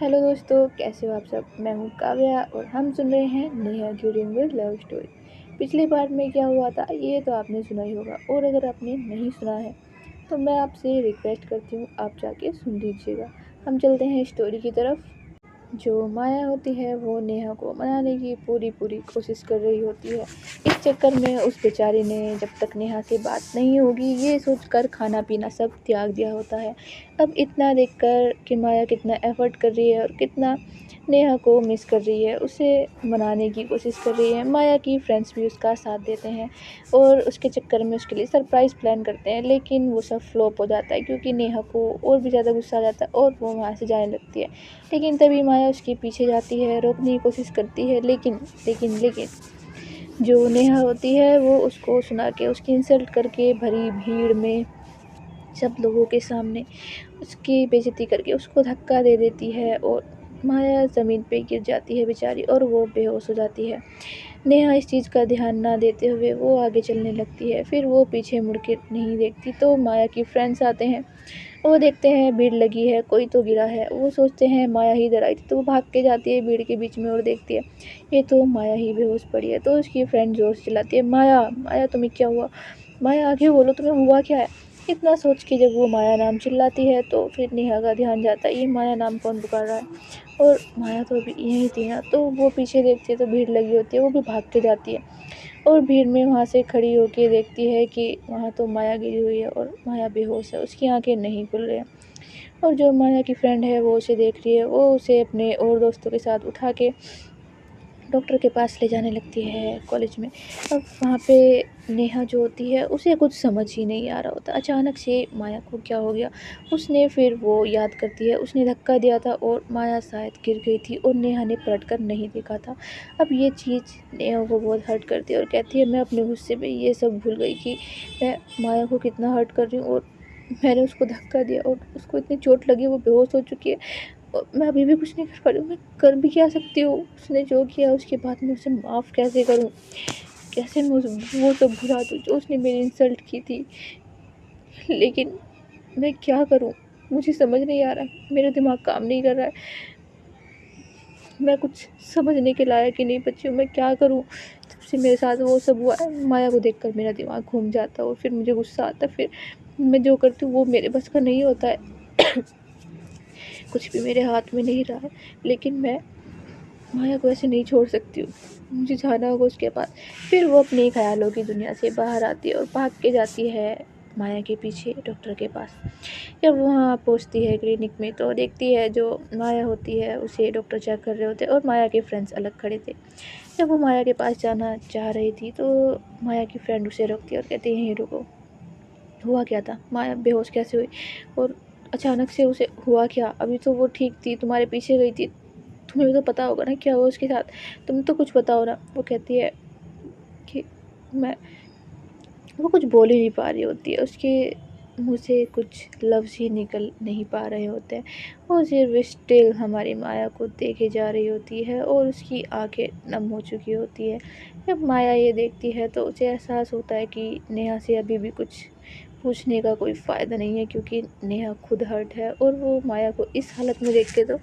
Hello दोस्तों, कैसे हो आप सब। मैं हूँ काव्या और हम सुन रहे हैं नेहा की रियल लव स्टोरी। पिछली बार में क्या हुआ था ये तो आपने सुना ही होगा, और अगर आपने नहीं सुना है तो मैं आपसे रिक्वेस्ट करती हूँ आप जाके सुन लीजिएगा। हम चलते हैं स्टोरी की तरफ। जो माया होती है वो नेहा को मनाने की पूरी पूरी कोशिश कर रही होती है। इस चक्कर में उस बेचारी ने जब तक नेहा से बात नहीं होगी ये सोचकर खाना पीना सब त्याग दिया होता है। अब इतना देखकर कि माया कितना एफर्ट कर रही है और कितना नेहा को मिस कर रही है, उसे मनाने की कोशिश कर रही है। माया की फ्रेंड्स भी उसका साथ देते हैं और उसके चक्कर में उसके लिए सरप्राइज़ प्लान करते हैं, लेकिन वो सब फ्लॉप हो जाता है क्योंकि नेहा को और भी ज़्यादा गुस्सा आ जाता है और वो वहाँ से जाने लगती है। लेकिन तभी माया उसके पीछे जाती है, रोकने की कोशिश करती है, लेकिन जो नेहा होती है वो उसको सुना के, उसकी इंसल्ट करके भरी भीड़ में सब लोगों के सामने उसकी बेइज्जती करके उसको धक्का दे देती है और माया ज़मीन पे गिर जाती है बेचारी और वो बेहोश हो जाती है। नेहा इस चीज़ का ध्यान ना देते हुए वो आगे चलने लगती है, फिर वो पीछे मुड़ के नहीं देखती तो माया की फ्रेंड्स आते हैं। वो देखते हैं भीड़ लगी है, कोई तो गिरा है। वो सोचते हैं माया ही इधर आई थी, तो वो भाग के जाती है भीड़ के बीच में और देखती है ये तो माया ही बेहोश पड़ी है। तो उसकी फ्रेंड जोर से चिल्लाती है, माया माया तुम्हें क्या हुआ, माया आगे बोलो तुम्हें हुआ क्या है। इतना सोच के जब वो माया नाम चिल्लाती है तो फिर नेहा का ध्यान जाता है ये माया नाम कौन पुकार रहा है, और माया तो अभी यहीं थी ना। तो वो पीछे देखती है तो भीड़ लगी होती है, वो भी भाग के जाती है और भीड़ में वहाँ से खड़ी होके देखती है कि वहाँ तो माया गिरी हुई है और माया बेहोश है, उसकी आंखें नहीं खुल रही हैं। और जो माया की फ्रेंड है वो उसे देख रही है, वो उसे अपने और दोस्तों के साथ उठा के डॉक्टर के पास ले जाने लगती है कॉलेज में। अब वहाँ पे नेहा जो होती है उसे कुछ समझ ही नहीं आ रहा होता, अचानक से माया को क्या हो गया। उसने फिर वो याद करती है उसने धक्का दिया था और माया शायद गिर गई थी और नेहा ने पलट कर नहीं देखा था। अब ये चीज़ नेहा को बहुत हर्ट करती है और कहती है मैं अपने गुस्से में ये सब भूल गई कि मैं माया को कितना हर्ट कर रही हूँ, और मैंने उसको धक्का दिया और उसको इतनी चोट लगी, वो बेहोश हो चुकी है और मैं अभी भी कुछ नहीं कर पा रही हूँ। मैं कर भी क्या सकती हूँ, उसने जो किया उसके बाद मैं उसे माफ़ कैसे करूँ, कैसे मैं वो सब भुला दूँ जो उसने मेरी इंसल्ट की थी। लेकिन मैं क्या करूँ, मुझे समझ नहीं आ रहा है, मेरा दिमाग काम नहीं कर रहा है, मैं कुछ समझने के लायक ही नहीं बची हूँ। मैं क्या करूँ, जब से मेरे साथ वो सब हुआ है माया को देखकर मेरा दिमाग घूम जाता है और फिर मुझे गुस्सा आता है, फिर मैं जो करती हूँ वो मेरे बस का नहीं होता है। कुछ भी मेरे हाथ में नहीं रहा है, लेकिन मैं माया को ऐसे नहीं छोड़ सकती हूँ, मुझे जाना होगा उसके पास। फिर वो अपने ख़्यालों की दुनिया से बाहर आती है और भाग के जाती है माया के पीछे डॉक्टर के पास। जब वो वहाँ पहुँचती है क्लिनिक में तो देखती है जो माया होती है उसे डॉक्टर चेक कर रहे होते हैं और माया के फ्रेंड्स अलग खड़े थे। जब वो माया के पास जाना चाह रही थी तो माया की फ्रेंड उसे रोकती है और कहती है यहीं रुको, हुआ क्या था, माया बेहोश कैसे हुई, और अचानक से उसे हुआ क्या, अभी तो वो ठीक थी, तुम्हारे पीछे गई थी, तुम्हें भी तो पता होगा ना क्या हुआ उसके साथ, तुम तो कुछ बताओ ना। वो कहती है कि मैं, वो कुछ बोल ही नहीं पा रही होती है, उसके मुँह से कुछ लफ्ज़ ही निकल नहीं पा रहे होते हैं। वो सिर्फ़ स्टिल हमारी माया को देखे जा रही होती है और उसकी आँखें नम हो चुकी होती है। जब माया ये देखती है तो उसे एहसास होता है कि नेहा से अभी भी कुछ पूछने का कोई फ़ायदा नहीं है, क्योंकि नेहा खुद हर्ट है और वो माया को इस हालत में देख के तो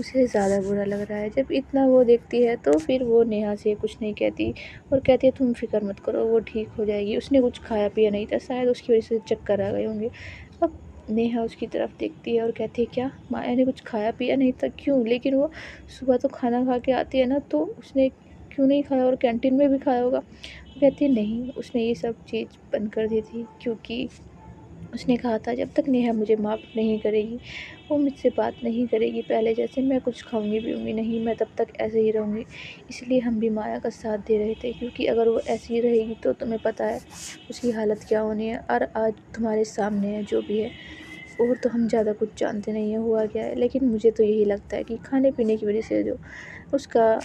उसे ज़्यादा बुरा लग रहा है। जब इतना वो देखती है तो फिर वो नेहा से कुछ नहीं कहती और कहती है तुम फ़िक्र मत करो वो ठीक हो जाएगी, उसने कुछ खाया पिया नहीं था, शायद उसकी वजह से चक्कर आ गए होंगे। अब नेहा उसकी तरफ देखती है और कहती है क्या माया ने कुछ खाया पिया नहीं था, क्यों, लेकिन वो सुबह तो खाना खा के आती है ना, तो उसने क्यों नहीं खाया, और कैंटीन में भी खाया होगा। वो कहती है नहीं, उसने ये सब चीज़ बंद कर दी थी क्योंकि उसने कहा था जब तक नेहा मुझे माफ़ नहीं करेगी, वो मुझसे बात नहीं करेगी पहले जैसे, मैं कुछ खाऊंगी पीऊँगी नहीं, मैं तब तक ऐसे ही रहूँगी। इसलिए हम भी माया का साथ दे रहे थे, क्योंकि अगर वो ऐसी ही रहेगी तो तुम्हें पता है उसकी हालत क्या होनी है। और आज तुम्हारे सामने है जो भी है, और तो हम ज़्यादा कुछ जानते नहीं हैं हुआ क्या है, लेकिन मुझे तो यही लगता है कि खाने पीने की वजह से जो उसका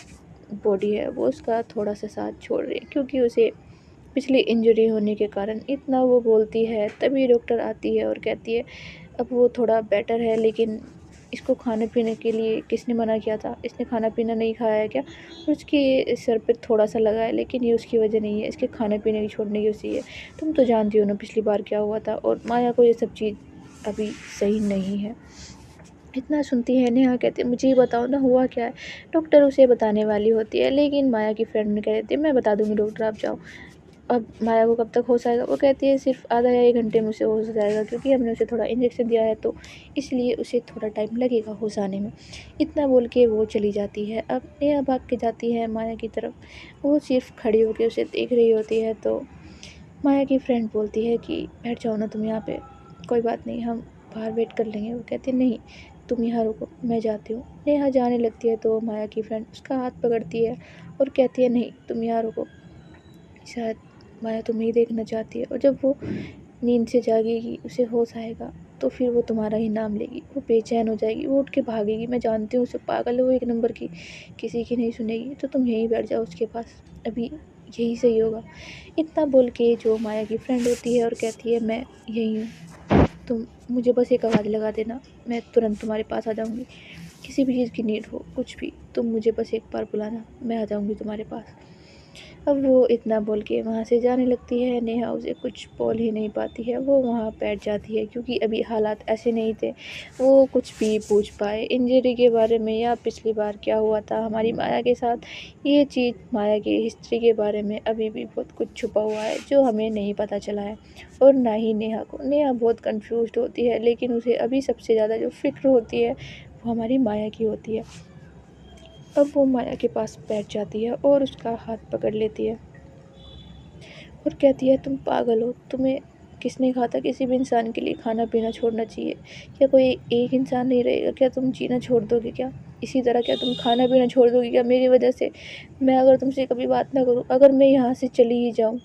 बॉडी है वो उसका थोड़ा सा साथ छोड़ रही है, क्योंकि उसे पिछली इंजरी होने के कारण इतना वो बोलती है। तभी डॉक्टर आती है और कहती है अब वो थोड़ा बेटर है, लेकिन इसको खाने पीने के लिए किसने मना किया था, इसने खाना पीना नहीं खाया है क्या, और उसके सर पे थोड़ा सा लगा है, लेकिन ये उसकी वजह नहीं है, इसके खाने पीने की छोड़ने की वजह है। तुम तो जानती हो ना पिछली बार क्या हुआ था, और माया को ये सब चीज़ अभी सही नहीं है। इतना सुनती है नेहा कहती है मुझे ही बताओ ना हुआ क्या है। डॉक्टर उसे बताने वाली होती है लेकिन माया की फ्रेंड ने कह देती है मैं बता दूँगी डॉक्टर आप जाओ। अब माया को कब तक होश आएगा? वो कहती है सिर्फ़ आधा या 1 घंटे में उसे होश आ जाएगा क्योंकि हमने उसे थोड़ा इंजेक्शन दिया है तो इसलिए उसे थोड़ा टाइम लगेगा होश आने में। इतना बोल के वो चली जाती है। अब नेहा भाग के जाती है माया की तरफ। वो सिर्फ़ खड़ी होके उसे देख रही होती है तो माया की फ्रेंड बोलती है कि बैठ जाओ ना तुम यहाँ पे, कोई बात नहीं हम बाहर वेट कर लेंगे। वो कहती है नहीं तुम यहाँ रुको मैं जाती हूँ। नेहा जाने लगती है तो माया की फ्रेंड उसका हाथ पकड़ती है और कहती है नहीं तुम यहाँ रुको, शायद माया तुम्हें ही देखना चाहती है और जब वो नींद से जागेगी उसे होश आएगा तो फिर वो तुम्हारा ही नाम लेगी। वो बेचैन हो जाएगी, वो उठ के भागेगी। मैं जानती हूँ उसे पागल है वो एक नंबर की, किसी की नहीं सुनेगी। तो तुम यहीं बैठ जाओ उसके पास, अभी यही सही होगा। इतना बोल के जो माया की फ्रेंड होती है और कहती है मैं यहीं हूँ, तुम मुझे बस एक आवाज़ लगा देना, मैं तुरंत तुम्हारे पास आ जाऊँगी। किसी भी चीज़ की नीड हो, कुछ भी, तुम मुझे बस एक बार बुलाना, मैं आ जाऊँगी तुम्हारे पास। अब वो इतना बोल के वहाँ से जाने लगती है। नेहा उसे कुछ बोल ही नहीं पाती है, वो वहाँ बैठ जाती है क्योंकि अभी हालात ऐसे नहीं थे वो कुछ भी पूछ पाए इंजरी के बारे में या पिछली बार क्या हुआ था हमारी माया के साथ। ये चीज़ माया की हिस्ट्री के बारे में अभी भी बहुत कुछ छुपा हुआ है जो हमें नहीं पता चला है और ना ही नेहा को। नेहा बहुत कन्फ्यूज़्ड होती है लेकिन उसे अभी सबसे ज़्यादा जो फ़िक्र होती है वो हमारी माया की होती है। अब वो माया के पास बैठ जाती है और उसका हाथ पकड़ लेती है और कहती है तुम पागल हो, तुम्हें किसने कहा था किसी भी इंसान के लिए खाना पीना छोड़ना चाहिए? क्या कोई एक इंसान नहीं रहेगा? क्या तुम जीना छोड़ दोगे क्या? इसी तरह क्या तुम खाना पीना छोड़ दोगे क्या मेरी वजह से? मैं अगर तुमसे कभी बात ना करूँ, अगर मैं यहाँ से चली ही जाऊँ,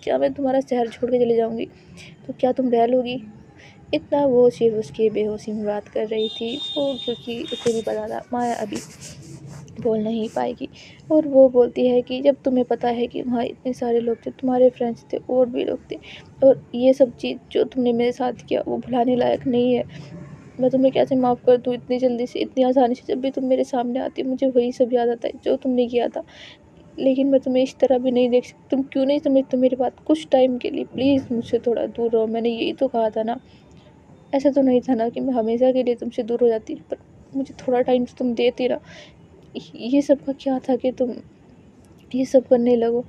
क्या मैं तुम्हारा शहर छोड़ के चली जाऊँगी, तो क्या तुम रह लोगी? इतना वो सिर्फ़ उसकी बेहोशी में बात कर रही थी वो क्योंकि उसे भी पता था माया अभी बोल नहीं पाएगी। और वो बोलती है कि जब तुम्हें पता है कि वहाँ इतने सारे लोग थे, तुम्हारे फ्रेंड्स थे और भी लोग थे और ये सब चीज़ जो तुमने मेरे साथ किया वो भुलाने लायक नहीं है। मैं तुम्हें कैसे माफ़ कर दूँ इतनी जल्दी से, इतनी आसानी से। जब भी तुम मेरे सामने आती मुझे वही सब याद आता है जो तुमने किया था। लेकिन मैं तुम्हें इस तरह भी नहीं देख सकती। तुम क्यों नहीं समझते मेरी बात? कुछ टाइम के लिए प्लीज़ मुझसे थोड़ा दूर रहो। मैंने यही तो कहा था ना। ऐसा तो नहीं था ना कि मैं हमेशा के लिए तुमसे दूर हो जाती, पर मुझे थोड़ा टाइम तो तुम देती ना। ये सब का क्या था कि तुम ये सब करने लगो।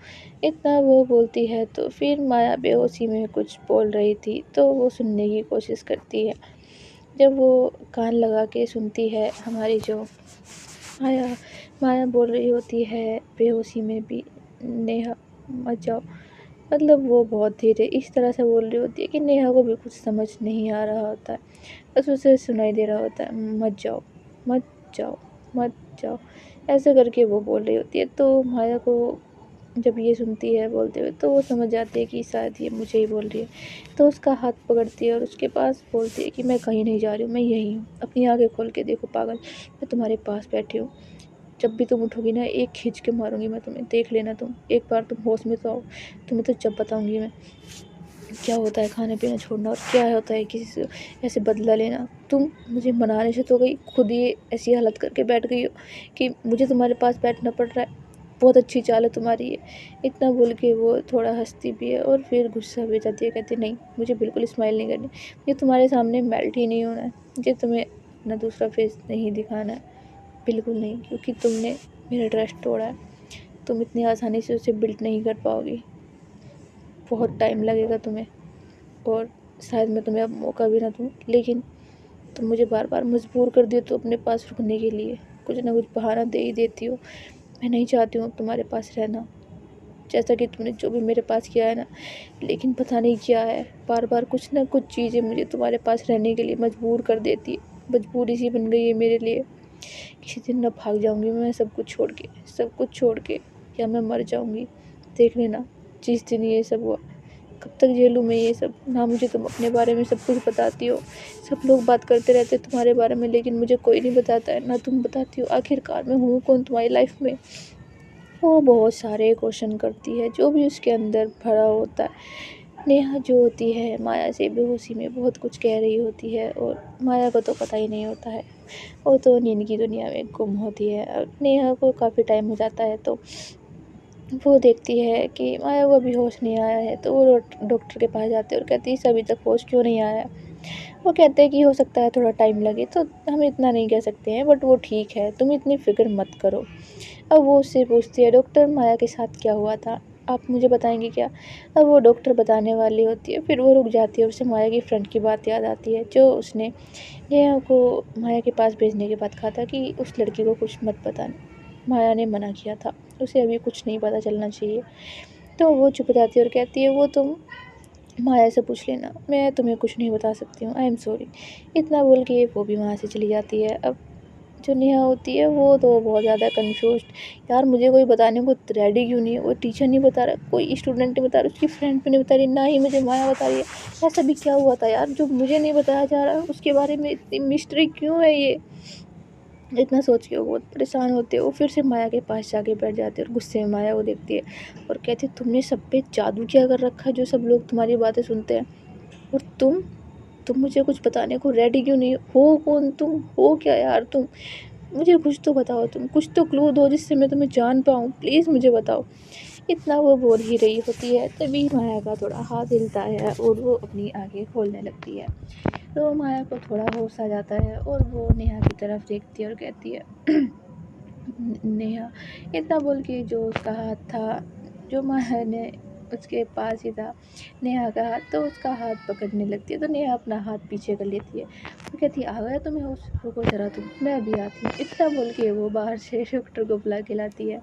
इतना वो बोलती है तो फिर माया बेहोशी में कुछ बोल रही थी तो वो सुनने की कोशिश करती है। जब वो कान लगा के सुनती है हमारी जो माया माया बोल रही होती है बेहोशी में भी, नेहा मत जाओ। मतलब वो बहुत धीरे इस तरह से बोल रही होती है कि नेहा को भी कुछ समझ नहीं आ रहा होता है, बस उसे सुनाई दे रहा होता है मत जाओ, मत जाओ, मत जाओ, ऐसे करके वो बोल रही होती है। तो माया को जब ये सुनती है बोलते हुए तो वो समझ जाती है कि शायद ये मुझे ही बोल रही है। तो उसका हाथ पकड़ती है और उसके पास बोलती है कि मैं कहीं नहीं जा रही हूँ, मैं यहीं हूँ, अपनी आँखें खोल के देखो पागल, मैं तुम्हारे पास बैठी हूँ। जब भी तुम उठोगी ना एक खींच के मारूंगी मैं तुम्हें, देख लेना तुम, एक बार तुम होश में तो आओ, तुम्हें तो जब बताऊंगी मैं क्या होता है खाना पीना छोड़ना और क्या होता है किसी से ऐसे बदला लेना। तुम मुझे मनाने से तो गई, खुद ही ऐसी हालत करके बैठ गई हो कि मुझे तुम्हारे पास बैठना पड़ रहा है। बहुत अच्छी चाल है तुम्हारी ये। इतना बोल के वो थोड़ा हंसती भी है और फिर गुस्सा भी हो जाती है, कहती नहीं मुझे बिल्कुल स्माइल नहीं करनी, मुझे तुम्हारे सामने मेल्ट ही नहीं होना है, मुझे तुम्हें अपना दूसरा फेस नहीं दिखाना है, बिल्कुल नहीं, क्योंकि तुमने मेरा ट्रस्ट तोड़ा है। तुम इतनी आसानी से उसे बिल्ड नहीं कर पाओगी, बहुत टाइम लगेगा तुम्हें और शायद मैं तुम्हें अब मौका भी ना दूँ, लेकिन तुम मुझे बार बार मजबूर कर दियो तो अपने पास रुकने के लिए कुछ ना कुछ बहाना दे ही देती हो। मैं नहीं चाहती हूँ अब तुम्हारे पास रहना, जैसा कि तुमने जो भी मेरे पास किया है ना, लेकिन पता नहीं क्या है बार बार कुछ ना कुछ चीज़ें मुझे तुम्हारे पास रहने के लिए मजबूर कर देती है। मजबूरी सी बन गई है मेरे लिए। किसी दिन ना भाग जाऊँगी मैं सब कुछ छोड़ के, सब कुछ छोड़ के, या मैं मर जाऊँगी, देख लेना जिस दिन ये सब हुआ। कब तक झेलूँ मैं ये सब? ना मुझे तुम अपने बारे में सब कुछ बताती हो, सब लोग बात करते रहते हैं तुम्हारे बारे में लेकिन मुझे कोई नहीं बताता है, ना तुम बताती हो। आखिरकार मैं हूँ कौन तुम्हारी लाइफ में? वो बहुत सारे क्वेश्चन करती है जो भी उसके अंदर भरा होता है। नेहा जो होती है माया से बेहोशी में बहुत कुछ कह रही होती है और माया को तो पता ही नहीं होता है, वो तो नींद की दुनिया में गुम होती है। अब नेहा को काफ़ी टाइम हो जाता है तो वो देखती है कि माया को अभी होश नहीं आया है तो वो डॉक्टर के पास जाती है और कहती है इसे अभी तक होश क्यों नहीं आया। वो कहते हैं कि हो सकता है थोड़ा टाइम लगे, तो हम इतना नहीं कह सकते हैं, बट वो ठीक है, तुम इतनी फ़िक्र मत करो। अब वो उससे पूछती है, डॉक्टर माया के साथ क्या हुआ था? आप मुझे बताएँगे क्या? अब वो डॉक्टर बताने वाली होती है, फिर वो रुक जाती है और उसे माया की फ्रेंड की बात याद आती है, जो उसने नेहा को माया के पास भेजने के बाद कहा था कि उस लड़की को कुछ मत बताना। माया ने मना किया था, उसे अभी कुछ नहीं पता चलना चाहिए। तो वो चुप हो जाती है और कहती है, वो तुम माया से पूछ लेना, मैं तुम्हें कुछ नहीं बता सकती हूँ, आई एम सॉरी। इतना बोल के वो भी वहाँ से चली जाती है। अब जो नेहा होती है वो तो बहुत ज़्यादा कन्फ्यूज़्ड, यार मुझे कोई बताने को रेडी क्यों नहीं है? वो टीचर नहीं बता रहा, कोई स्टूडेंट नहीं बता रहा, उसकी फ्रेंड भी नहीं बता रही, ना ही मुझे माया बता रही है। ऐसा भी क्या हुआ था यार जो मुझे नहीं बताया जा रहा? उसके बारे में इतनी मिस्ट्री क्यों है ये? इतना सोच के वो बहुत परेशान होते हैं। वो फिर से माया के पास जाके बैठ जाते हैं और गुस्से में माया को देखती है और कहती है, तुमने सब पे जादू क्या कर रखा है जो सब लोग तुम्हारी बातें सुनते हैं? और तुम मुझे कुछ बताने को रेडी क्यों नहीं हो? कौन तुम हो? क्या यार तुम? मुझे कुछ तो बताओ, तुम कुछ तो क्लू दो जिससे मैं तुम्हें जान पाऊँ, प्लीज़ मुझे बताओ। इतना वो बोल ही रही होती है, तभी माया का थोड़ा हाथ हिलता है और वो अपनी आँखें खोलने लगती है। तो माया को थोड़ा होश आ जाता है और वो नेहा की तरफ देखती है और कहती है, नेहा, इतना बोल के जो उसका हाथ था, जो माया ने उसके पास ही था, नेहा का हाथ, तो उसका हाथ पकड़ने लगती है। तो नेहा अपना हाथ पीछे कर लेती है। वो कहती है, आ गया तुम्हें होश? रुको ज़रा तुम, मैं अभी आती हूँ। इतना बोल के वो बाहर से डॉक्टर को बुला के लाती है।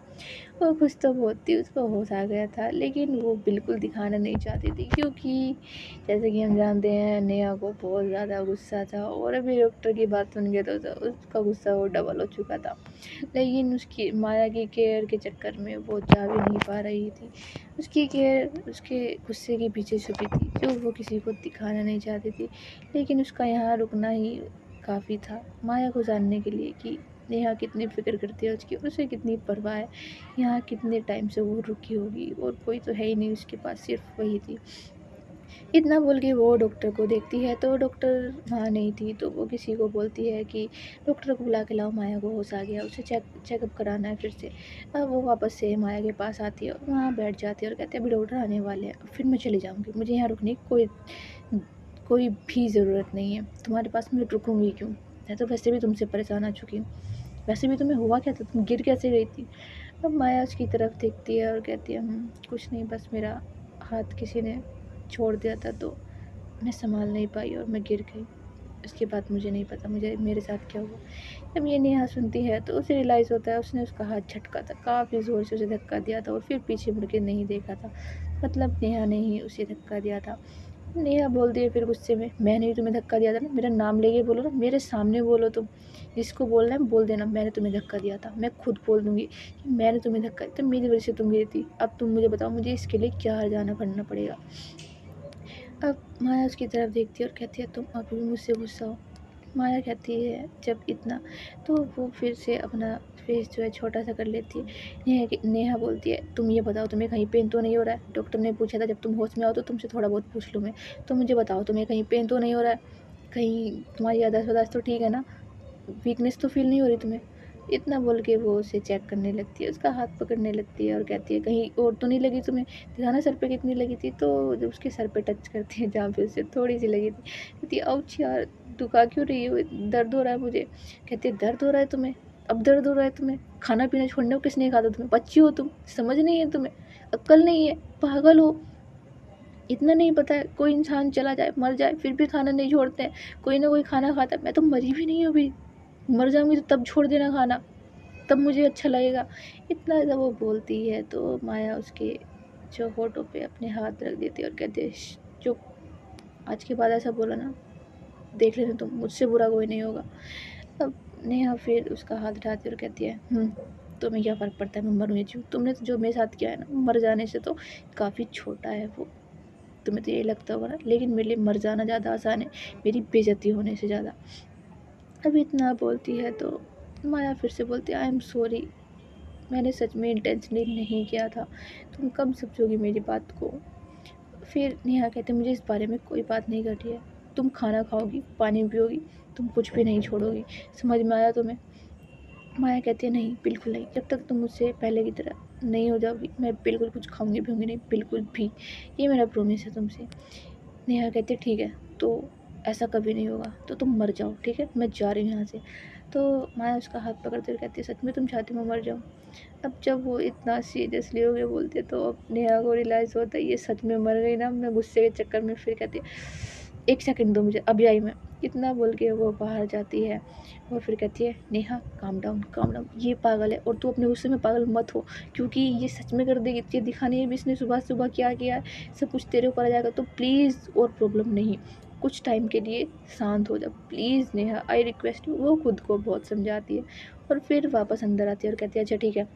वो खुश तो बहुत थी, उसको होश आ गया था, लेकिन वो बिल्कुल दिखाना नहीं चाहती थी, क्योंकि जैसे कि हम जानते हैं नेहा को बहुत ज़्यादा गुस्सा था और अभी डॉक्टर की बात सुन के तो उसका गुस्सा और डबल हो चुका था। लेकिन उसकी माया की केयर के चक्कर में वो जा भी नहीं पा रही थी। उसकी केयर उसके गुस्से के पीछे छुपी थी, जो वो किसी को दिखाना नहीं चाहती थी। लेकिन उसका यहाँ रुकना ही काफ़ी था माया को जानने के लिए कि नेहा कितनी फ़िक्र करती है उसकी, उसे कितनी परवाह है, यहाँ कितने टाइम से वो रुकी होगी और कोई तो है ही नहीं उसके पास, सिर्फ वही थी। इतना बोल के वो डॉक्टर को देखती है, तो डॉक्टर वहाँ नहीं थी, तो वो किसी को बोलती है कि डॉक्टर को बुला के लाओ, माया को होश आ गया, उसे चेकअप कराना है फिर से। अब वो वापस से माया के पास आती है और वहाँ बैठ जाती है और कहती है, अभी डॉक्टर आने वाले हैं, फिर मैं चली जाऊँगी, मुझे यहाँ रुकने की कोई भी ज़रूरत नहीं है, तुम्हारे पास मैं रुकूँगी क्यों? मैं तो वैसे भी तुमसे परेशान आ चुकी हूँ। वैसे भी तुम्हें हुआ क्या था? तुम गिर कैसे गई थी? अब माया उसकी तरफ देखती है और कहती है, कुछ नहीं, बस मेरा हाथ किसी ने छोड़ दिया था, तो मैं सँभाल नहीं पाई और मैं गिर गई। उसके बाद मुझे नहीं पता मुझे मेरे साथ क्या हुआ। जब ये नेहा सुनती है तो उसे रियलाइज़ होता है उसने उसका हाथ झटका था, काफ़ी ज़ोर से उसे धक्का दिया था और फिर पीछे मुड़ के नहीं देखा था। मतलब नेहा ने ही उसे धक्का दिया था। नेहा बोलती है फिर गुस्से में, मैंने ही तुम्हें धक्का दिया था ना, मेरा नाम लेके बोलो ना, मेरे सामने बोलो तुम। जिसको बोलना है बोल देना, मैंने तुम्हें धक्का दिया था। मैं खुद बोल दूँगी कि मैंने तुम्हें धक्का दिया, तो मेरी वजह से तुम गिरी थी। अब तुम मुझे बताओ, मुझे इसके लिए क्या हर्जाना करना पड़ेगा? अब माया उसकी तरफ देखती है और कहती है, तुम अभी भी मुझसे गुस्सा हो? माया कहती है, जब इतना, तो वो फिर से अपना फेस जो है छोटा सा कर लेती है। नेहा बोलती है, तुम ये बताओ तुम्हें कहीं पेन तो नहीं हो रहा है? डॉक्टर ने पूछा था जब तुम होश में आओ तो तुमसे थोड़ा बहुत पूछ लूँ मैं। तो मुझे बताओ तुम्हें कहीं पेन तो नहीं हो रहा है? कहीं तुम्हारी याददाश्त वाददाश्त तो ठीक है ना? वीकनेस तो फ़ील नहीं हो रही तुम्हें? इतना बोल के वो उसे चेक करने लगती है, उसका हाथ पकड़ने लगती है और कहती है, कहीं और तो नहीं लगी तुम्हें? दिखाना सर पे कितनी लगी थी? तो जब उसके सर पे टच करती है जहाँ पे उसे थोड़ी-सी लगी थी, कहती है, आउच यार! दुखा क्यों रही हो? दर्द हो रहा है मुझे। कहती है, दर्द हो रहा है तुम्हें? अब दर्द हो रहा है तुम्हें? खाना-पीना छोड़ने को किसने कहा था तुम्हें? बच्ची हो तुम, समझ नहीं है तुम्हें? अक्ल नहीं है? पागल हो? इतना नहीं पता है, कोई इंसान चला जाए, मर जाए, फिर भी खाना नहीं छोड़ते हैं। कोई ना कोई खाना खाता है। मैं तो मरी भी नहीं हूँ अभी। मर जाऊँगी तो तब छोड़ देना खाना, तब मुझे अच्छा लगेगा। इतना जब वो बोलती है तो माया उसके जो होठों पे अपने हाथ रख देती है और कहती है, चुप, आज के बाद ऐसा बोला ना, देख लेना तुम, मुझसे बुरा कोई नहीं होगा। अब नेहा फिर उसका हाथ उठाती है और कहती है, तुम्हें क्या फ़र्क पड़ता है मैं मरूँ या जीऊँ? तुमने तो जो मेरे साथ किया है ना, मर जाने से तो काफ़ी छोटा है वो। तुम्हें तो यही लगता होगा ना, लेकिन मेरे लिए मर जाना ज़्यादा आसान है, मेरी बेइज़्ज़ती होने से ज़्यादा। अब इतना बोलती है तो माया फिर से बोलती है, आई एम सॉरी, मैंने सच में इंटेंशनली नहीं किया था। तुम कब समझोगी मेरी बात को? फिर नेहा कहती है, मुझे इस बारे में कोई बात नहीं करनी है। तुम खाना खाओगी, पानी पियोगी, तुम कुछ भी नहीं छोड़ोगी। समझ में आया तुम्हें? माया कहती है, नहीं, बिल्कुल नहीं। जब तक तुम मुझसे पहले की तरह नहीं हो जाओगी, मैं बिल्कुल कुछ खाऊँगी पीऊँगी नहीं, बिल्कुल भी। ये मेरा प्रॉमिस है तुमसे। नेहा कहती है, ठीक है, तो ऐसा कभी नहीं होगा, तो तुम मर जाओ, ठीक है, मैं जा रही हूँ यहाँ से। तो माया उसका हाथ पकड़ते हुए कहती है, सच में तुम चाहती हो मैं मर जाऊँ? अब जब वो इतना सीरियसली हो के बोलती है तो अब नेहा को रियलाइज़ होता है ये सच में मर गई ना। मैं गुस्से के चक्कर में फिर कहती है, एक सेकंड दो मुझे, अभी आई मैं। इतना बोल के वो बाहर जाती है और फिर कहती है, Neha calm down calm down, ये पागल है और तू अपने गुस्से में पागल मत हो, क्योंकि ये सच में कर देगी। ये दिखाने भी इसने सुबह सुबह क्या किया है, सब कुछ तेरे ऊपर आ जाएगा, तो प्लीज़ और प्रॉब्लम नहीं, कुछ टाइम के लिए शांत हो जा please Neha, I request you. वो खुद को बहुत समझाती है और फिर वापस अंदर आती है और कहती है, अच्छा ठीक है,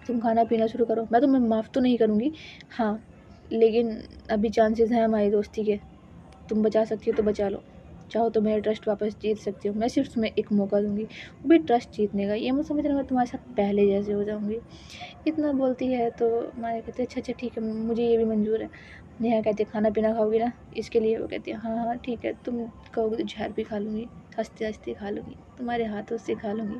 तुम खाना पीना शुरू करो, मैं तुम्हें माफ़ तो नहीं करूँगी, हाँ, लेकिन अभी चांसेस हैं हमारी दोस्ती के, तुम बचा सकती हो तो बचा लो, चाहो तो मेरा ट्रस्ट वापस जीत सकती हो, मैं सिर्फ तुम्हें एक मौका दूंगी, वो भी ट्रस्ट जीतने का, ये मत समझना मैं तुम्हारे साथ पहले जैसे हो जाऊंगी। इतना बोलती है तो माया कहती है, अच्छा अच्छा ठीक है, मुझे ये भी मंजूर है। नेहा कहती है, खाना पीना खाओगी ना इसके लिए? वो कहती है, हाँ हाँ ठीक है, तुम कहोगे तो जहर भी खा लूँगी, हंसते हंसते खा लूँगी, तुम्हारे हाथों से खा लूँगी।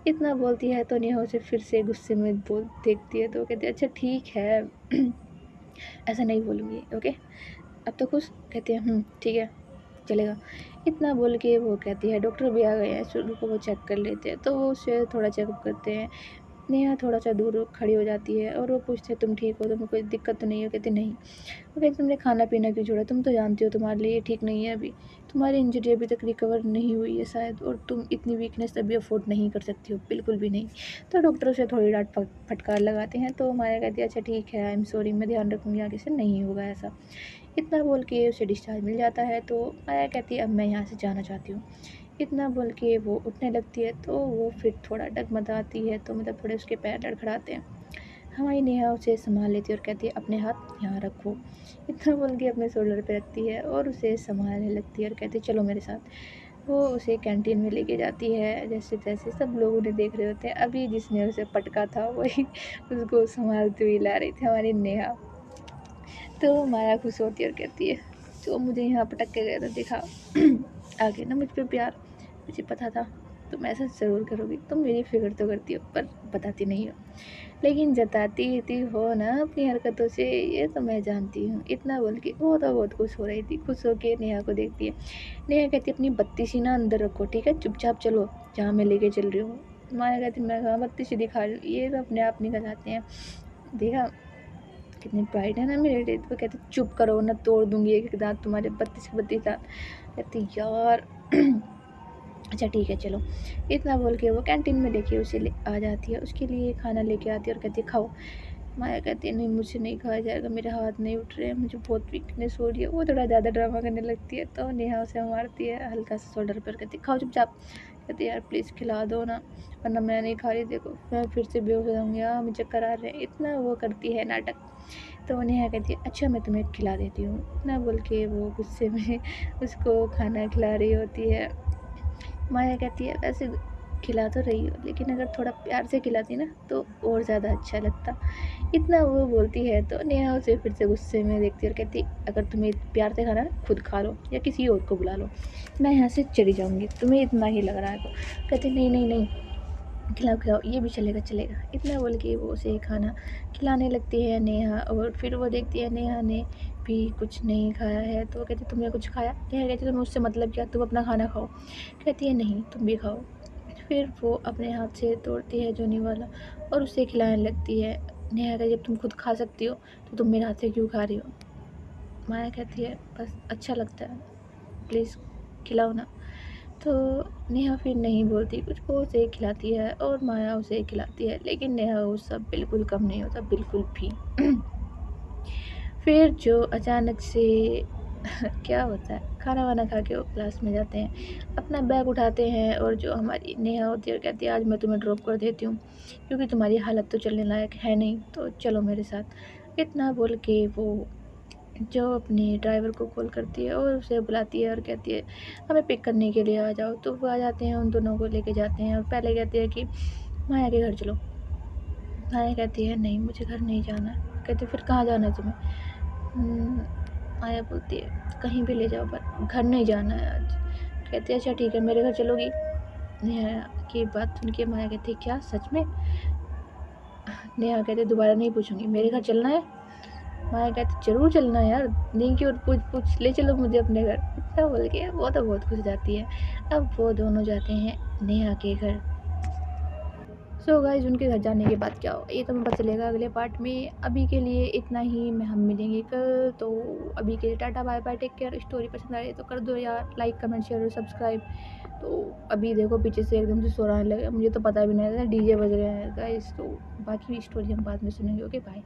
इतना बोलती है तो नेहा उसे फिर से गुस्से में बोल देखती है तो वो कहती है, अच्छा ठीक है ऐसा नहीं बोलूँगी, ओके, अब तो खुश? कहती है, ठीक है चलेगा। इतना बोल के वो कहती है, डॉक्टर भी आ गए हैं, शुरू को वो चेक कर लेते हैं, तो वो उसे थोड़ा चेकअप करते हैं। नेहा थोड़ा सा दूर खड़ी हो जाती है और वो पूछते हैं, तुम ठीक हो, तुम्हें कोई दिक्कत तो नहीं है? कहती नहीं। वो कहती, तुमने खाना पीना क्यों छोड़ा? तुम तो जानती हो तुम्हारे लिए ये ठीक नहीं है अभी, तुम्हारी इंजरी अभी तक रिकवर नहीं हुई है शायद, और तुम इतनी वीकनेस अभी अफोर्ड नहीं कर सकती हो, बिल्कुल भी नहीं। तो डॉक्टर उसे थोड़ी डांट फटकार लगाते हैं तो माया कहती है, अच्छा ठीक है, आई एम सॉरी, मैं ध्यान रखूँगी आगे से नहीं होगा ऐसा। इतना बोल के उसे डिस्चार्ज मिल जाता है तो माया कहती है, अब मैं यहाँ से जाना चाहती हूँ। इतना बोल के वो उठने लगती है तो वो फिर थोड़ा डगमगाती है, तो मतलब थोड़े उसके पैर लड़खड़ाते हैं। हमारी नेहा उसे संभाल लेती है और कहती है, अपने हाथ यहाँ रखो। इतना बोल के अपने शोल्डर पे रखती है और उसे संभालने लगती है और कहती है, चलो मेरे साथ। वो उसे कैंटीन में लेके जाती है, जैसे तैसे सब लोग उन्हें देख रहे होते हैं, अभी जिसने उसे पटका था वही उसको संभालती हुई ला रही थी हमारी नेहा। तो माया खुश होती है और कहती है, जो मुझे यहाँ पटक के गया था दिखा आगे ना मुझ पे प्यार, मुझे पता था तुम ऐसा ज़रूर करोगी, तुम मेरी फिक्र तो करती हो पर बताती नहीं हो, लेकिन जताती हो ना अपनी हरकतों से, ये तो मैं जानती हूँ। इतना बोल के वो तो बहुत खुश हो रही थी, खुश होके नेहा को देखती है। नेहा कहती है, अपनी बत्ती ना अंदर रखो, ठीक है, चुपचाप चलो जहाँ मैं लेके चल रही हूँ। माया कहती, मैं कहाँ बत्ती दिखा रही हूँ, ये तो अपने आप निकल जाते हैं, देखा कितनी प्राइड है ना मेरे लिए। तो कहते, चुप करो वरना तोड़ दूंगी एक एक दांत तुम्हारे, 32 दांत। कहती यार अच्छा ठीक है चलो। इतना बोल के वो कैंटीन में लेके उसे आ जाती है, उसके लिए खाना लेके आती है और कहती है, खाओ। माया कहती है, नहीं मुझसे नहीं खाया जाएगा, मेरे हाथ नहीं उठ रहे हैं, मुझे बहुत वीकनेस हो रही है। वो थोड़ा ज़्यादा ड्रामा करने लगती है तो नेहा उसे मारती है हल्का सा शोल्डर पर, कहती खाओ चुपचाप। कहती यार प्लीज़ खिला दो ना, वरना मैं नहीं खा रही, देखो मैं फिर से बेहोश हो जाऊँगी, हाँ मुझे चक्कर आ रहे हैं। इतना वो करती है नाटक। तो नेहा कहती है, अच्छा मैं तुम्हें खिला देती हूँ। इतना बोल के वो गुस्से में उसको खाना खिला रही होती है। माया कहती है, वैसे खिला तो रही हो, लेकिन अगर थोड़ा प्यार से खिलाती ना तो और ज़्यादा अच्छा लगता। इतना वो बोलती है तो नेहा उसे फिर से गुस्से में देखती है और कहती, अगर तुम्हें प्यार से खाना है खुद खा लो या किसी और को बुला लो, मैं यहाँ से चली जाऊँगी, तुम्हें इतना ही लग रहा है तो। कहती नहीं नहीं नहीं, खिलाओ खिलाओ, ये भी चलेगा चलेगा। इतना बोल के वो उसे खाना खिलाने लगती है नेहा, और फिर वो देखती है नेहा ने भी कुछ नहीं खाया है तो वो कहती, तुमने कुछ खाया? नेहा कहती, तुम्हें उससे मतलब क्या, तुम अपना खाना खाओ। कहती है, नहीं तुम भी खाओ। फिर वो अपने हाथ से तोड़ती है जोनी वाला और उसे खिलाने लगती है। नेहा कहती, जब तुम खुद खा सकती हो तो तुम मेरे हाथ से क्यों खा रही हो? माया कहती है, बस अच्छा लगता है, प्लीज़ खिलाओ ना। तो नेहा फिर नहीं बोलती कुछ, वो उसे खिलाती है और माया उसे खिलाती है, लेकिन नेहा वो सब बिल्कुल कम नहीं होता, बिल्कुल भी। फिर जो अचानक से क्या होता है, खाना वाना खा के वो क्लास में जाते हैं, अपना बैग उठाते हैं और जो हमारी नेहा होती है कहती है, आज मैं तुम्हें ड्रॉप कर देती हूँ क्योंकि तुम्हारी हालत तो चलने लायक है नहीं, तो चलो मेरे साथ। इतना बोल के वो जो अपने ड्राइवर को कॉल करती है और उसे बुलाती है और कहती है, हमें पिक करने के लिए आ जाओ। तो वो आ जाते हैं, उन दोनों को लेके जाते हैं और पहले कहती है कि माया के घर चलो। माया कहती है, नहीं मुझे घर नहीं जाना है। कहती फिर कहाँ जाना है तुम्हें? माया बोलती है, कहीं भी ले जाओ पर घर नहीं जाना है आज। कहती है, अच्छा ठीक है, मेरे घर चलोगी? नेहा की बात सुन के माया कहती है, क्या सच में? नेहा कहती है, दोबारा नहीं पूछूंगी, मेरे घर चलना है? माया कहती ज़रूर चलना यार, निकी और पूछ पूछ ले चलो मुझे अपने घर, इतना बोल के वो तो बहुत खुश हो जाती है। अब वो दोनों जाते हैं नेहा के घर। सो गाइस उनके घर जाने के बाद क्या हुआ ये तो हमें पता चलेगा अगले पार्ट में। अभी के लिए इतना ही, मैं हम मिलेंगे कल। तो अभी के लिए tata bye bye, take care. Story पसंद आई तो कर दो यार लाइक कमेंट शेयर और सब्सक्राइब। तो अभी देखो पीछे से एकदम से शोर आने लगा, मुझे तो पता भी नहीं था डीजे बज रहे हैं गाइस। तो बाकी भी स्टोरी हम बाद में सुनेंगे। Okay bye.